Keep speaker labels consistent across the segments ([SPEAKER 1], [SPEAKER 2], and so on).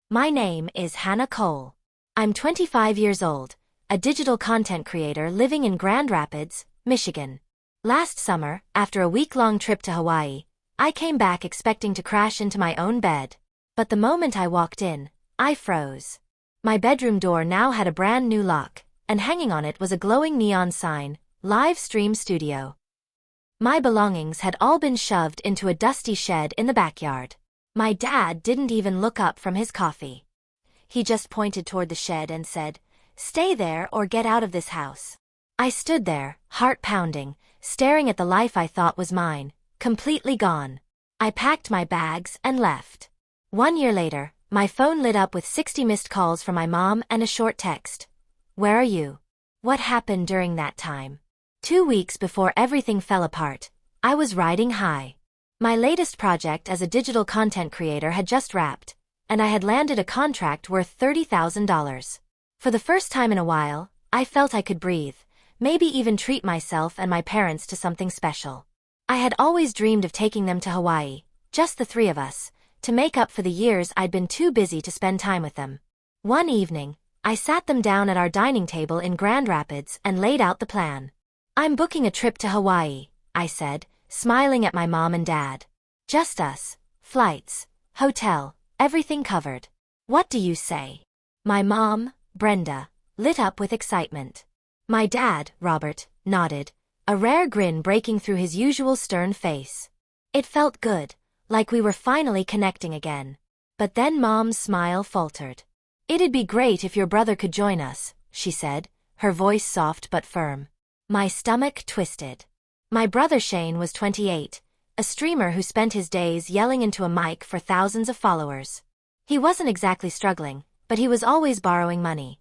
[SPEAKER 1] My name is Hannah Cole. I'm 25 years old, a digital content creator living in Grand Rapids, Michigan. Last summer, after a week-long trip to Hawaii, I came back expecting to crash into my own bed. But the moment I walked in, I froze. My bedroom door now had a brand new lock, and hanging on it was a glowing neon sign, Livestream Studio. My belongings had all been shoved into a dusty shed in the backyard. My dad didn't even look up from his coffee. He just pointed toward the shed and said, "Stay there or get out of this house." I stood there, heart pounding, staring at the life I thought was mine, completely gone. I packed my bags and left. 1 year later, my phone lit up with 60 missed calls from my mom and a short text. "Where are you? What happened during that time?" 2 weeks before everything fell apart, I was riding high. My latest project as a digital content creator had just wrapped, and I had landed a contract worth $30,000. For the first time in a while, I felt I could breathe, maybe even treat myself and my parents to something special. I had always dreamed of taking them to Hawaii, just the three of us, to make up for the years I'd been too busy to spend time with them. One evening, I sat them down at our dining table in Grand Rapids and laid out the plan. "I'm booking a trip to Hawaii," I said, smiling at my mom and dad. "Just us, flights, hotel, everything covered. What do you say?" My mom, Brenda, lit up with excitement. My dad, Robert, nodded, a rare grin breaking through his usual stern face. It felt good, like we were finally connecting again. But then Mom's smile faltered. "It'd be great if your brother could join us," she said, her voice soft but firm. My stomach twisted. My brother Shane was 28, a streamer who spent his days yelling into a mic for thousands of followers. He wasn't exactly struggling, but he was always borrowing money.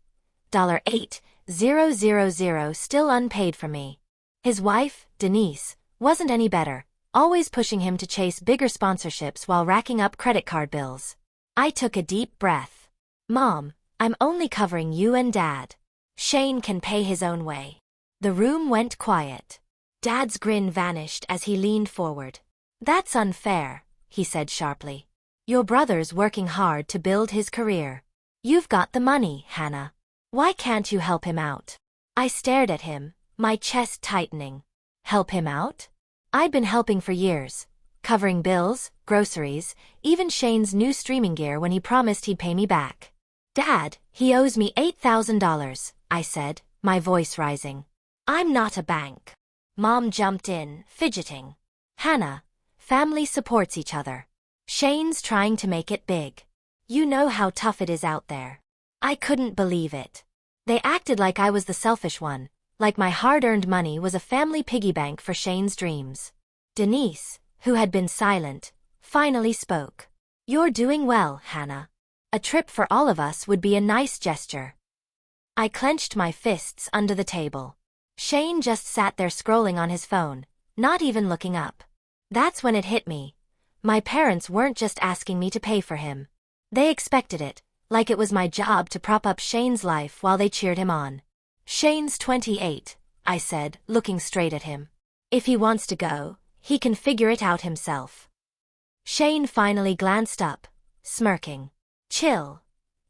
[SPEAKER 1] $8,000 still unpaid from me. His wife, Denise, wasn't any better, always pushing him to chase bigger sponsorships while racking up credit card bills. I took a deep breath. "Mom, I'm only covering you and Dad. Shane can pay his own way." The room went quiet. Dad's grin vanished as he leaned forward. "That's unfair," he said sharply. "Your brother's working hard to build his career. You've got the money, Hannah. Why can't you help him out?" I stared at him, my chest tightening. Help him out? I'd been helping for years, covering bills, groceries, even Shane's new streaming gear when he promised he'd pay me back. "Dad, he owes me $8,000, I said, my voice rising. "I'm not a bank." Mom jumped in, fidgeting. "Hannah, family supports each other. Shane's trying to make it big. You know how tough it is out there." I couldn't believe it. They acted like I was the selfish one, like my hard-earned money was a family piggy bank for Shane's dreams. Denise, who had been silent, finally spoke. "You're doing well, Hannah. A trip for all of us would be a nice gesture." I clenched my fists under the table. Shane just sat there scrolling on his phone, not even looking up. That's when it hit me. My parents weren't just asking me to pay for him. They expected it, like it was my job to prop up Shane's life while they cheered him on. "Shane's 28, I said, looking straight at him. "If he wants to go, he can figure it out himself." Shane finally glanced up, smirking. "Chill,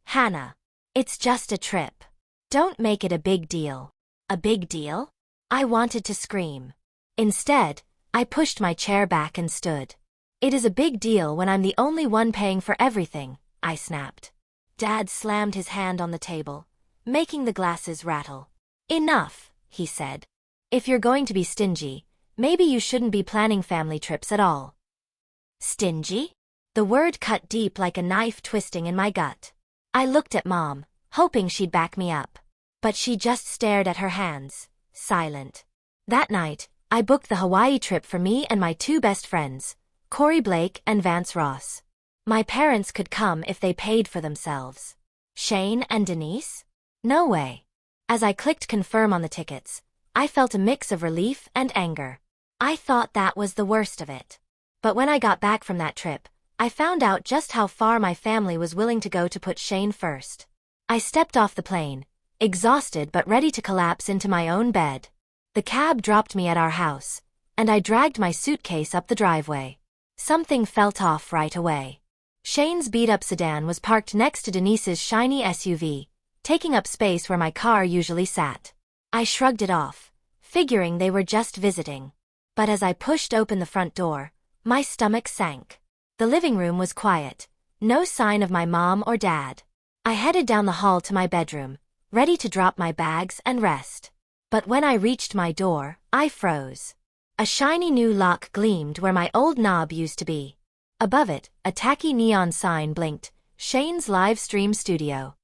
[SPEAKER 1] Hannah. It's just a trip. Don't make it a big deal." A big deal? I wanted to scream. Instead, I pushed my chair back and stood. "It is a big deal when I'm the only one paying for everything," I snapped. Dad slammed his hand on the table, making the glasses rattle. "Enough," he said. "If you're going to be stingy, maybe you shouldn't be planning family trips at all." Stingy? The word cut deep like a knife twisting in my gut. I looked at Mom, hoping she'd back me up. But she just stared at her hands, silent. That night, I booked the Hawaii trip for me and my two best friends, Corey Blake and Vance Ross. My parents could come if they paid for themselves. Shane and Denise? No way. As I clicked confirm on the tickets, I felt a mix of relief and anger. I thought that was the worst of it. But when I got back from that trip, I found out just how far my family was willing to go to put Shane first. I stepped off the plane, exhausted but ready to collapse into my own bed. The cab dropped me at our house, and I dragged my suitcase up the driveway. Something felt off right away. Shane's beat-up sedan was parked next to Denise's shiny SUV, taking up space where my car usually sat. I shrugged it off, figuring they were just visiting. But as I pushed open the front door, my stomach sank. The living room was quiet, no sign of my mom or dad. I headed down the hall to my bedroom, ready to drop my bags and rest. But when I reached my door, I froze. A shiny new lock gleamed where my old knob used to be. Above it, a tacky neon sign blinked, Shane's Livestream studio.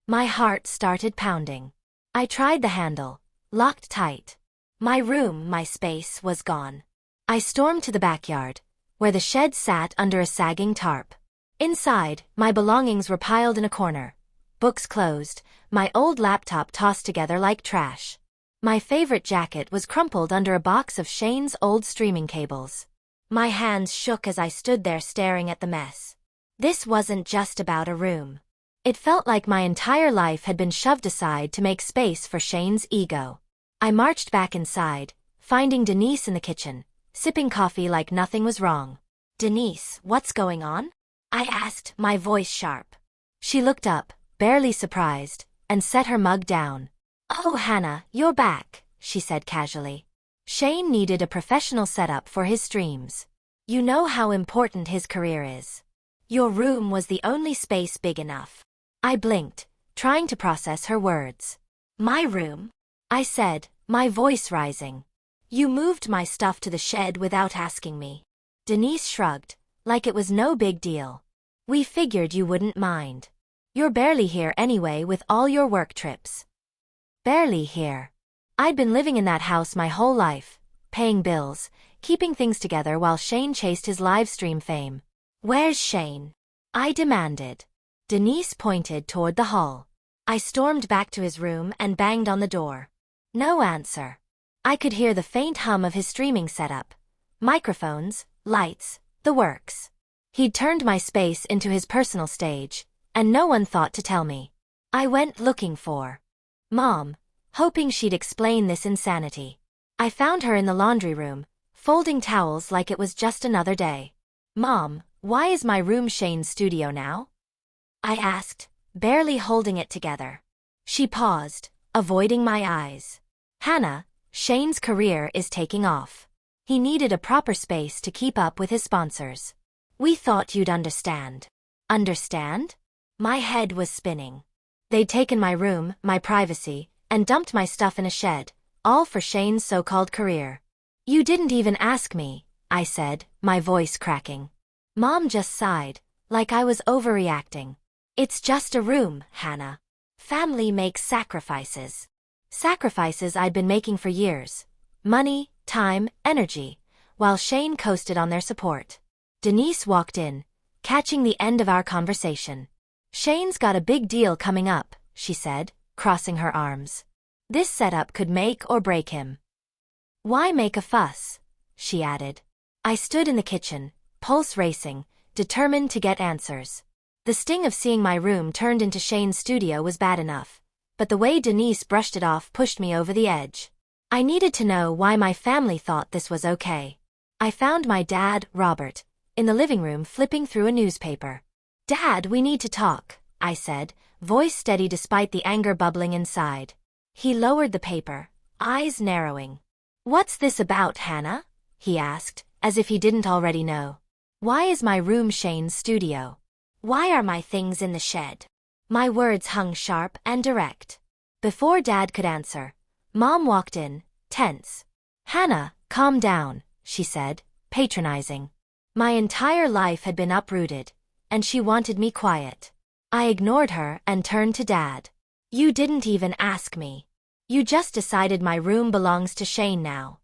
[SPEAKER 1] My heart started pounding. I tried the handle, locked tight. My room, my space, was gone. I stormed to the backyard, where the shed sat under a sagging tarp. Inside, my belongings were piled in a corner, books closed, my old laptop tossed together like trash. My favorite jacket was crumpled under a box of Shane's old streaming cables. My hands shook as I stood there staring at the mess. This wasn't just about a room. It felt like my entire life had been shoved aside to make space for Shane's ego. I marched back inside, finding Denise in the kitchen, sipping coffee like nothing was wrong. "Denise, what's going on?" I asked, my voice sharp. She looked up, barely surprised, and set her mug down. "Oh, Hannah, you're back," she said casually. Shane needed a professional setup for his streams. You know how important his career is. Your room was the only space big enough. I blinked, trying to process her words. "My room?" I said, my voice rising. "You moved my stuff to the shed without asking me." Denise shrugged, like it was no big deal. "We figured you wouldn't mind. You're barely here anyway with all your work trips." Barely here. I'd been living in that house my whole life, paying bills, keeping things together while Shane chased his live stream fame. "Where's Shane?" I demanded. Denise pointed toward the hall. I stormed back to his room and banged on the door. No answer. I could hear the faint hum of his streaming setup. Microphones, lights, the works. He'd turned my space into his personal stage, and no one thought to tell me. I went looking for Mom, hoping she'd explain this insanity. I found her in the laundry room, folding towels like it was just another day. "Mom, why is my room Shane's studio now?" I asked, barely holding it together. She paused, avoiding my eyes. "Hannah, Shane's career is taking off. He needed a proper space to keep up with his sponsors. We thought you'd understand." Understand? My head was spinning. They'd taken my room, my privacy, and dumped my stuff in a shed, all for Shane's so-called career. "You didn't even ask me," I said, my voice cracking. Mom just sighed, like I was overreacting. "It's just a room, Hannah. Family makes sacrifices." Sacrifices I'd been making for years. Money, time, energy, while Shane coasted on their support. Denise walked in, catching the end of our conversation. "Shane's got a big deal coming up," she said, crossing her arms. "This setup could make or break him." "Why make a fuss?" she added. I stood in the kitchen, pulse racing, determined to get answers. The sting of seeing my room turned into Shane's studio was bad enough, but the way Denise brushed it off pushed me over the edge. I needed to know why my family thought this was okay. I found my dad, Robert, in the living room flipping through a newspaper. "Dad, we need to talk," I said, voice steady despite the anger bubbling inside. He lowered the paper, eyes narrowing. "What's this about, Hannah?" he asked, as if he didn't already know. "Why is my room Shane's studio? Why are my things in the shed?" My words hung sharp and direct. Before Dad could answer, Mom walked in, tense. "Hannah, calm down," she said, patronizing. My entire life had been uprooted, and she wanted me quiet. I ignored her and turned to Dad. "You didn't even ask me. You just decided my room belongs to Shane now."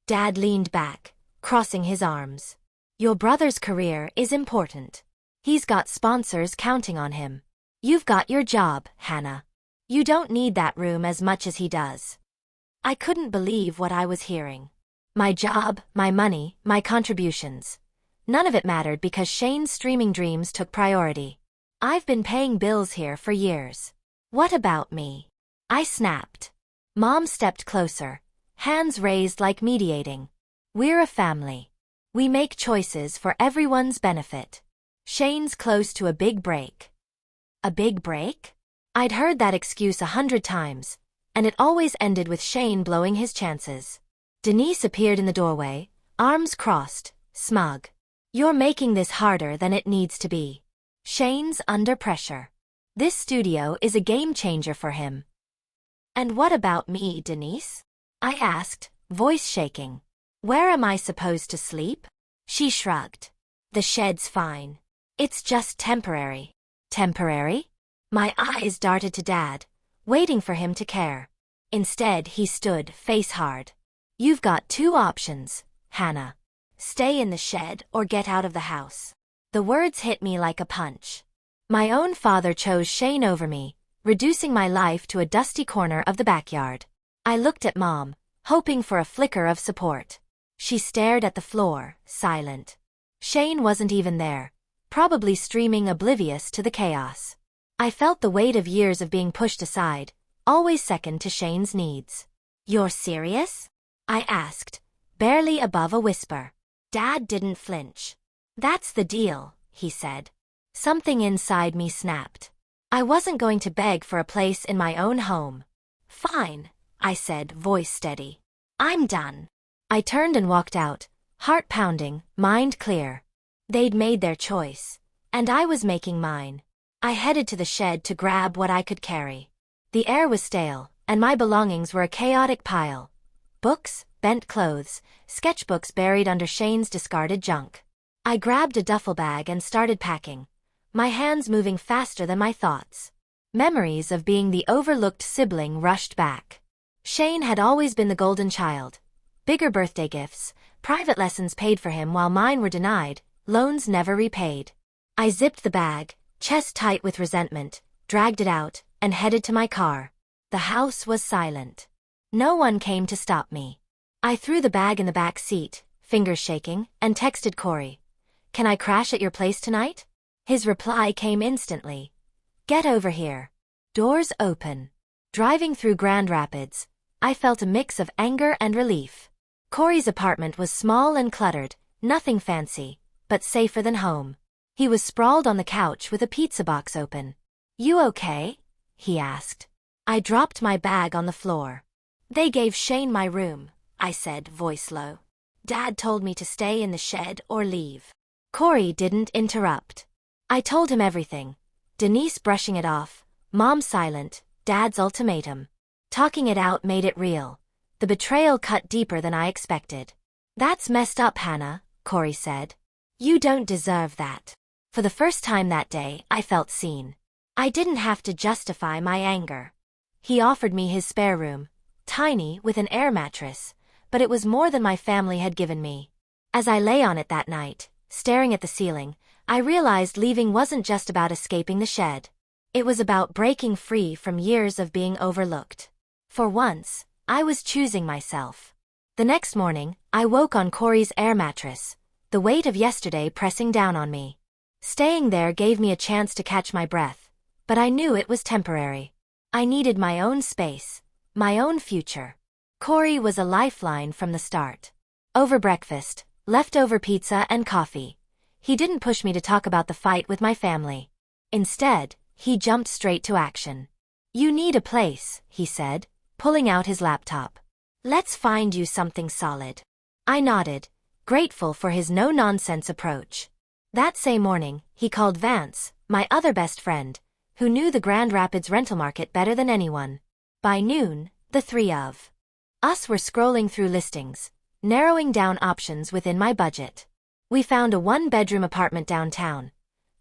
[SPEAKER 1] Dad leaned back, crossing his arms. "Your brother's career is important. He's got sponsors counting on him. You've got your job, Hannah. You don't need that room as much as he does." I couldn't believe what I was hearing. My job, my money, my contributions. None of it mattered because Shane's streaming dreams took priority. I've been paying bills here for years. What about me? I snapped. Mom stepped closer, hands raised like mediating. "We're a family. We make choices for everyone's benefit. Shane's close to a big break. A big break? I'd heard that excuse 100 times, and it always ended with Shane blowing his chances. Denise appeared in the doorway, arms crossed, smug. You're making this harder than it needs to be. Shane's under pressure. This studio is a game changer for him. And what about me, Denise? I asked, voice shaking. Where am I supposed to sleep? She shrugged. The shed's fine. It's just temporary. Temporary? My eyes darted to Dad, waiting for him to care. Instead, he stood face hard. You've got two options, Hannah. Stay in the shed or get out of the house. The words hit me like a punch. My own father chose Shane over me, reducing my life to a dusty corner of the backyard. I looked at Mom, hoping for a flicker of support. She stared at the floor, silent. Shane wasn't even there, probably streaming oblivious to the chaos. I felt the weight of years of being pushed aside, always second to Shane's needs. You're serious? I asked, barely above a whisper. Dad didn't flinch. That's the deal, he said. Something inside me snapped. I wasn't going to beg for a place in my own home. Fine, I said, voice steady. I'm done. I turned and walked out, heart pounding, mind clear. They'd made their choice, and I was making mine. I headed to the shed to grab what I could carry. The air was stale, and my belongings were a chaotic pile. Books, bent clothes, sketchbooks buried under Shane's discarded junk. I grabbed a duffel bag and started packing, my hands moving faster than my thoughts. Memories of being the overlooked sibling rushed back. Shane had always been the golden child. Bigger birthday gifts, private lessons paid for him while mine were denied, loans never repaid. I zipped the bag, chest tight with resentment, dragged it out, and headed to my car. The house was silent. No one came to stop me. I threw the bag in the back seat, fingers shaking, and texted Corey. Can I crash at your place tonight? His reply came instantly. Get over here. Doors open. Driving through Grand Rapids, I felt a mix of anger and relief. Corey's apartment was small and cluttered, nothing fancy, but safer than home. He was sprawled on the couch with a pizza box open. You okay? He asked. I dropped my bag on the floor. They gave Shane my room, I said, voice low. Dad told me to stay in the shed or leave. Corey didn't interrupt. I told him everything. Denise brushing it off, Mom silent, Dad's ultimatum. Talking it out made it real. The betrayal cut deeper than I expected. That's messed up, Hannah, Corey said. You don't deserve that. For the first time that day, I felt seen. I didn't have to justify my anger. He offered me his spare room, tiny with an air mattress, but it was more than my family had given me. As I lay on it that night, staring at the ceiling, I realized leaving wasn't just about escaping the shed. It was about breaking free from years of being overlooked. For once, I was choosing myself. The next morning, I woke on Corey's air mattress, the weight of yesterday pressing down on me. Staying there gave me a chance to catch my breath, but I knew it was temporary. I needed my own space, my own future. Corey was a lifeline from the start. Over breakfast, leftover pizza and coffee. He didn't push me to talk about the fight with my family. Instead, he jumped straight to action. You need a place, he said, pulling out his laptop. Let's find you something solid. I nodded, grateful for his no-nonsense approach. That same morning, he called Vance, my other best friend, who knew the Grand Rapids rental market better than anyone. By noon, the three of us were scrolling through listings, narrowing down options within my budget. We found a one-bedroom apartment downtown,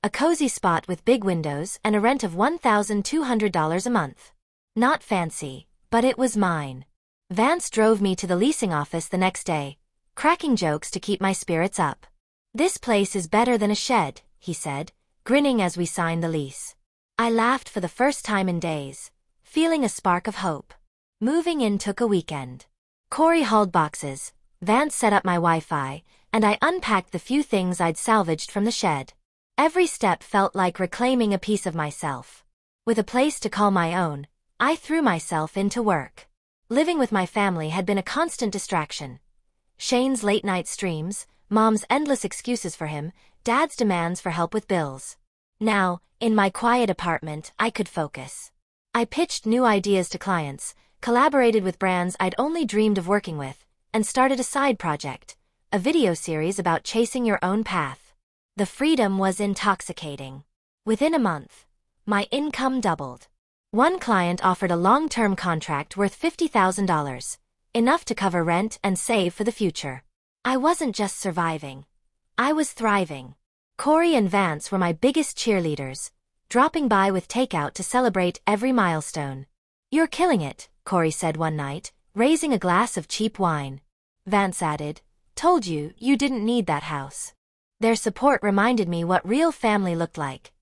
[SPEAKER 1] a cozy spot with big windows and a rent of $1,200 a month. Not fancy, but it was mine. Vance drove me to the leasing office the next day, cracking jokes to keep my spirits up. This place is better than a shed, he said, grinning as we signed the lease. I laughed for the first time in days, feeling a spark of hope. Moving in took a weekend. Corey hauled boxes, Vance set up my Wi-Fi, and I unpacked the few things I'd salvaged from the shed. Every step felt like reclaiming a piece of myself. With a place to call my own, I threw myself into work. Living with my family had been a constant distraction. Shane's late-night streams, Mom's endless excuses for him, Dad's demands for help with bills. Now, in my quiet apartment, I could focus. I pitched new ideas to clients, collaborated with brands I'd only dreamed of working with, and started a side project, a video series about chasing your own path. The freedom was intoxicating. Within a month, my income doubled. One client offered a long-term contract worth $50,000, enough to cover rent and save for the future. I wasn't just surviving. I was thriving. Corey and Vance were my biggest cheerleaders, dropping by with takeout to celebrate every milestone. "You're killing it," Corey said one night, raising a glass of cheap wine. Vance added, "Told you, you didn't need that house." Their support reminded me what real family looked like.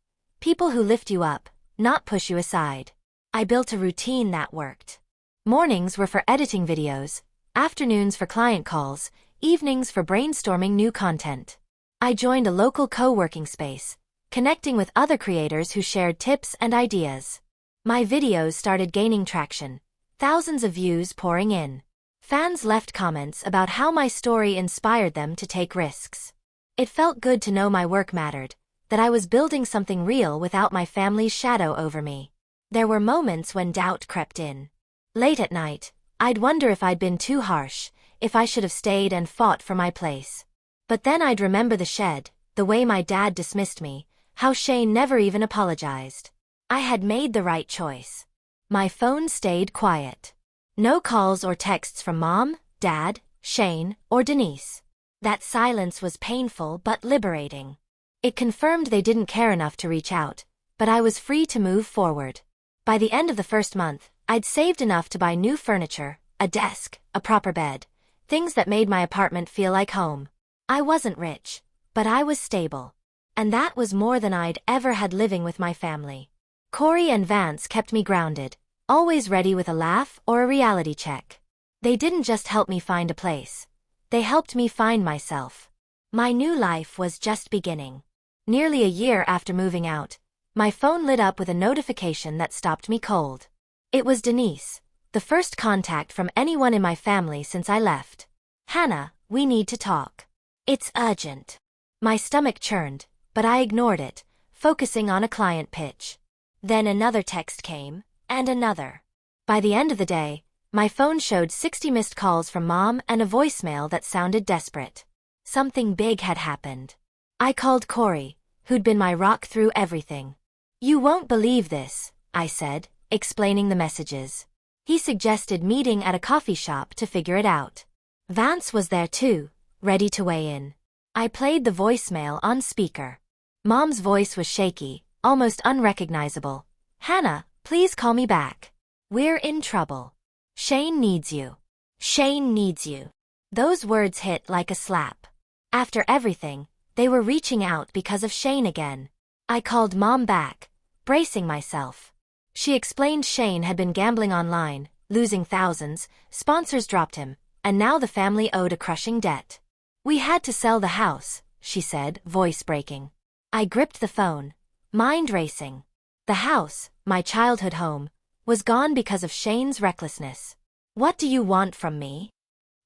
[SPEAKER 1] People who lift you up, not push you aside. I built a routine that worked. Mornings were for editing videos, afternoons for client calls, evenings for brainstorming new content. I joined a local co-working space, connecting with other creators who shared tips and ideas. My videos started gaining traction, thousands of views pouring in. Fans left comments about how my story inspired them to take risks. It felt good to know my work mattered, that I was building something real without my family's shadow over me. There were moments when doubt crept in. Late at night, I'd wonder if I'd been too harsh, if I should have stayed and fought for my place. But then I'd remember the shed, the way my dad dismissed me, how Shane never even apologized. I had made the right choice. My phone stayed quiet. No calls or texts from Mom, Dad, Shane, or Denise. That silence was painful but liberating. It confirmed they didn't care enough to reach out, but I was free to move forward. By the end of the first month, I'd saved enough to buy new furniture, a desk, a proper bed, things that made my apartment feel like home. I wasn't rich, but I was stable. And that was more than I'd ever had living with my family. Corey and Vance kept me grounded, always ready with a laugh or a reality check. They didn't just help me find a place. They helped me find myself. My new life was just beginning. Nearly a year after moving out, my phone lit up with a notification that stopped me cold. It was Denise, the first contact from anyone in my family since I left. "Hannah, we need to talk. It's urgent." My stomach churned, but I ignored it, focusing on a client pitch. Then another text came, and another. By the end of the day, my phone showed 60 missed calls from Mom and a voicemail that sounded desperate. Something big had happened. I called Corey, who'd been my rock through everything. "You won't believe this," I said, explaining the messages. He suggested meeting at a coffee shop to figure it out. Vance was there too, ready to weigh in. I played the voicemail on speaker. Mom's voice was shaky, almost unrecognizable. "Hannah, please call me back. We're in trouble. Shane needs you. Shane needs you." Those words hit like a slap. After everything, they were reaching out because of Shane again. I called Mom back, bracing myself. She explained Shane had been gambling online, losing thousands, sponsors dropped him, and now the family owed a crushing debt. "We had to sell the house," she said, voice breaking. I gripped the phone, mind racing. The house, my childhood home, was gone because of Shane's recklessness. "What do you want from me?"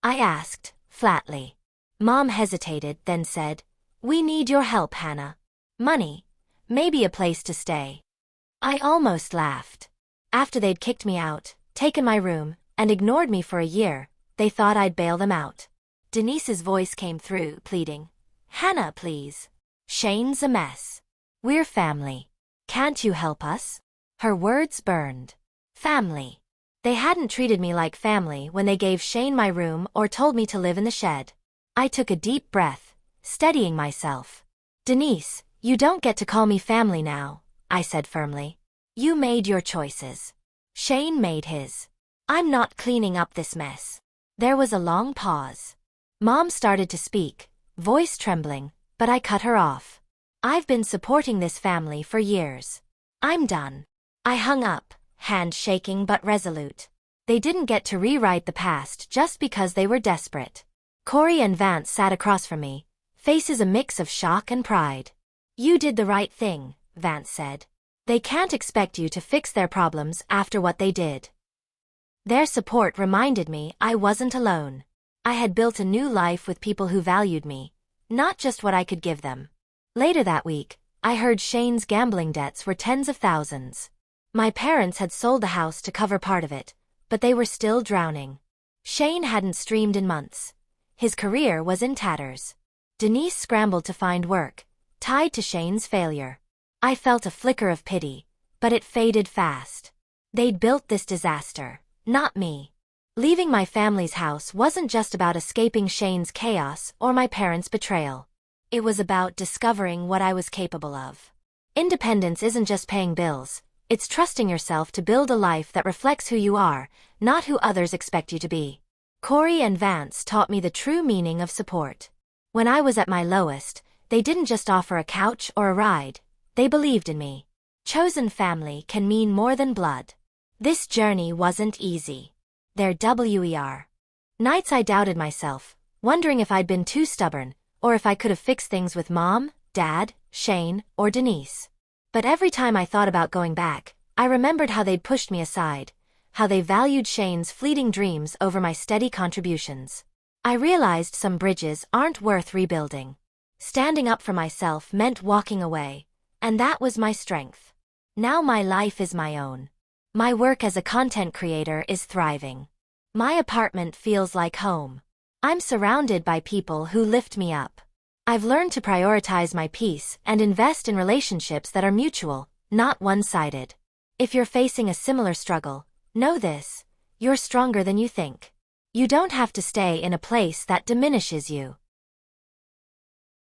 [SPEAKER 1] I asked, flatly. Mom hesitated, then said, "We need your help, Hannah. Money. Maybe a place to stay." I almost laughed. After they'd kicked me out, taken my room, and ignored me for a year, they thought I'd bail them out. Denise's voice came through, pleading. "Hannah, please. Shane's a mess. We're family. Can't you help us?" Her words burned. Family. They hadn't treated me like family when they gave Shane my room or told me to live in the shed. I took a deep breath, steadying myself. "Denise, you don't get to call me family now," I said firmly. "You made your choices. Shane made his. I'm not cleaning up this mess." There was a long pause. Mom started to speak, voice trembling, but I cut her off. "I've been supporting this family for years. I'm done." I hung up, hand shaking but resolute. They didn't get to rewrite the past just because they were desperate. Corey and Vance sat across from me, faces a mix of shock and pride. "You did the right thing," Vance said. "They can't expect you to fix their problems after what they did." Their support reminded me I wasn't alone. I had built a new life with people who valued me, not just what I could give them. Later that week, I heard Shane's gambling debts were tens of thousands. My parents had sold the house to cover part of it, but they were still drowning. Shane hadn't streamed in months. His career was in tatters. Denise scrambled to find work, tied to Shane's failure. I felt a flicker of pity, but it faded fast. They'd built this disaster, not me. Leaving my family's house wasn't just about escaping Shane's chaos or my parents' betrayal. It was about discovering what I was capable of. Independence isn't just paying bills, it's trusting yourself to build a life that reflects who you are, not who others expect you to be. Corey and Vance taught me the true meaning of support. When I was at my lowest, they didn't just offer a couch or a ride, they believed in me. Chosen family can mean more than blood. This journey wasn't easy. There were nights I doubted myself, wondering if I'd been too stubborn, or if I could have fixed things with Mom, Dad, Shane, or Denise. But every time I thought about going back, I remembered how they'd pushed me aside, how they valued Shane's fleeting dreams over my steady contributions. I realized some bridges aren't worth rebuilding. Standing up for myself meant walking away, and that was my strength. Now my life is my own. My work as a content creator is thriving. My apartment feels like home. I'm surrounded by people who lift me up. I've learned to prioritize my peace and invest in relationships that are mutual, not one-sided. If you're facing a similar struggle, know this: you're stronger than you think. You don't have to stay in a place that diminishes you.